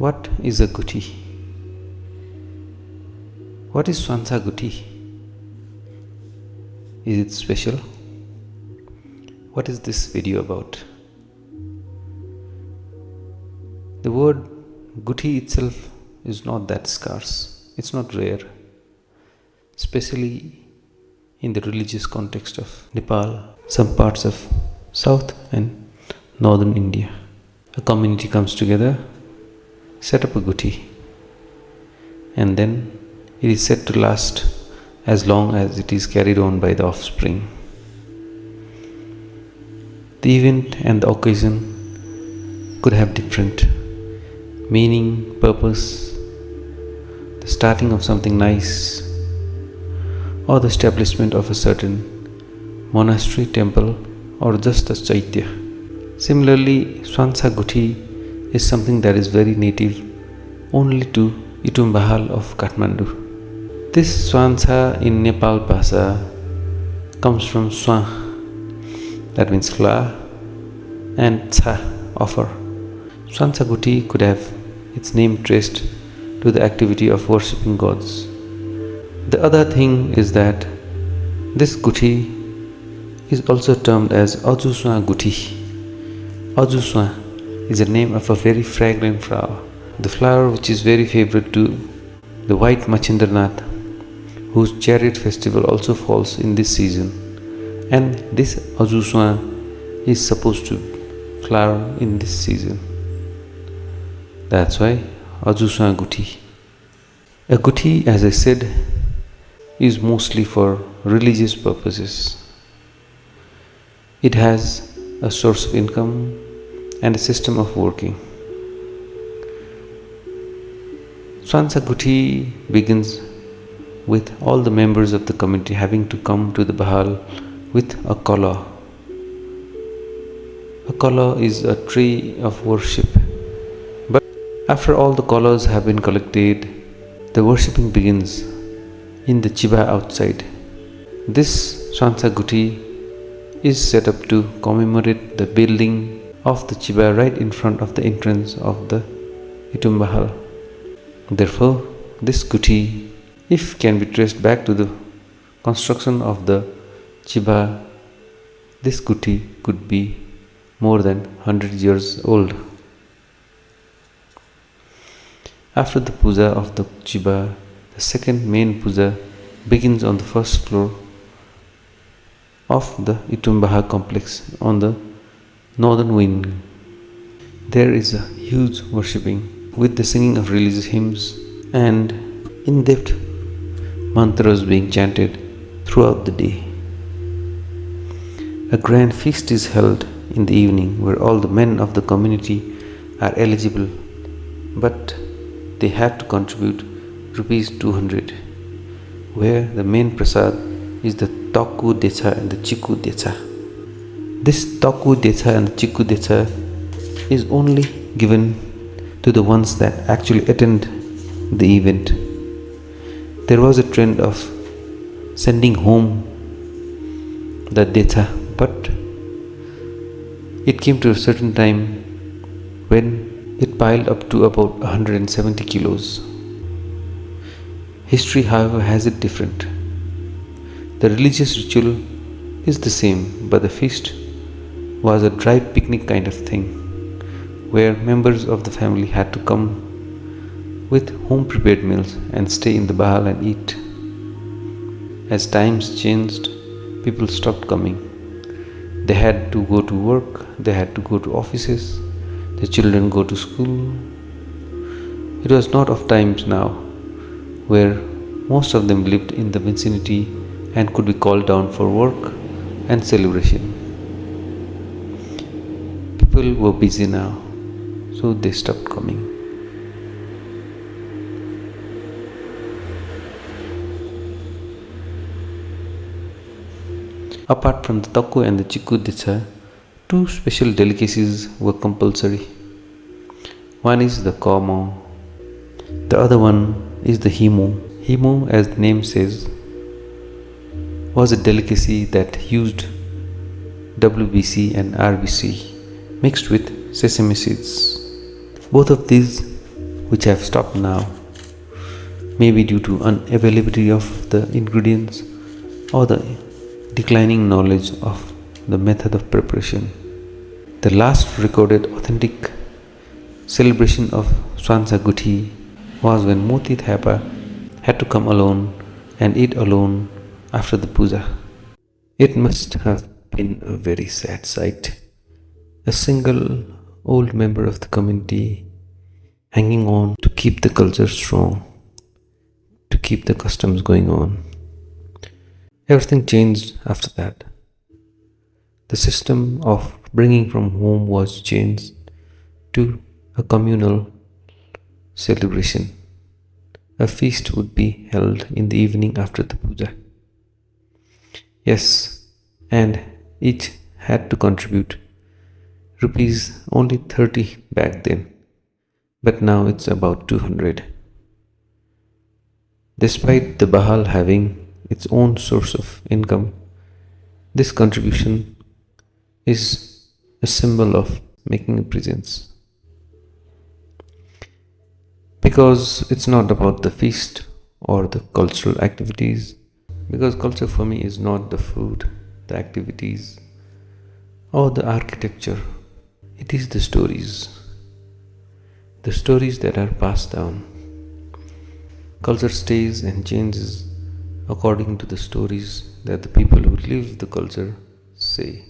What is a Guthi? What is Swanchha Guthi? Is it special? What is this video about? The word Guthi itself is not that scarce. It's not rare, especially in the religious context of Nepal, some parts of South and Northern India. A community comes together, set up a Guthi, and then it is said to last as long as it is carried on by the offspring. The event and the occasion could have different meaning, purpose, the starting of something nice, or the establishment of a certain monastery, temple, or just a chaitya. Similarly, Swanchha Guthi is something that is very native only to Itumbahal of Kathmandu. This Swanchha in Nepal Bhasha comes from Swan, that means flower, and Cha, offer. Swanchha Guthi could have its name traced to the activity of worshipping gods. The other thing is that this Guthi is also termed as Ajuswa Guthi. Ajuswa is the name of a very fragrant flower. The flower which is very favorite to the white Machindranath, whose chariot festival also falls in this season. And this Ajuswa is supposed to flower in this season. That's why Ajuswa Guthi. A Guthi, as I said, is mostly for religious purposes. It has a source of income and a system of working. Swanchha Guthi begins with all the members of the community having to come to the Bahal with a kala. A kala is a tree of worship. But after all the kalas have been collected, the worshipping begins in the chiba outside. This Swanchha Guthi is set up to commemorate the building of the chiba right in front of the entrance of the Itumbahal. Therefore, this Guthi, if can be traced back to the construction of the chiba, this Guthi could be more than 100 years old. After the puja of the chiba, the second main puja begins on the first floor of the Itumbaha complex on the northern wing. There is a huge worshipping with the singing of religious hymns and in-depth mantras being chanted throughout the day. A grand feast is held in the evening where all the men of the community are eligible, but they have to contribute rupees 200, where the main prasad is the Taku Decha and the Chiku Decha. This Taku Decha and the Chiku Decha is only given to the ones that actually attend the event. There was a trend of sending home the Decha, but it came to a certain time when it piled up to about 170 kilos. History, however, has it different. The religious ritual is the same, but the feast was a dry picnic kind of thing, where members of the family had to come with home-prepared meals and stay in the Bahal and eat. As times changed, people stopped coming. They had to go to work, they had to go to offices, the children go to school. It was not of times now where most of them lived in the vicinity and could be called down for work and celebration. People were busy now, so they stopped coming. Apart from the Taku and the Chiku Decha, two special delicacies were compulsory. One is the Kamo, the other one is the Himu. Himu, as the name says, was a delicacy that used WBC and RBC mixed with sesame seeds. Both of these which have stopped now, maybe due to unavailability of the ingredients or the declining knowledge of the method of preparation. The last recorded authentic celebration of Swanchha Guthi was when Moti Thapa had to come alone and eat alone after the puja. It must have been a very sad sight. A single old member of the community hanging on to keep the culture strong, to keep the customs going on. Everything changed after that. The system of bringing from home was changed to a communal celebration. A feast would be held in the evening after the puja. Yes, and each had to contribute rupees only 30 back then, but now it's about 200. Despite the Bahal having its own source of income, this contribution is a symbol of making a presence. Because it's not about the feast or the cultural activities, because culture for me is not the food, the activities, or the architecture. It is the stories that are passed down. Culture stays and changes according to the stories that the people who live the culture say.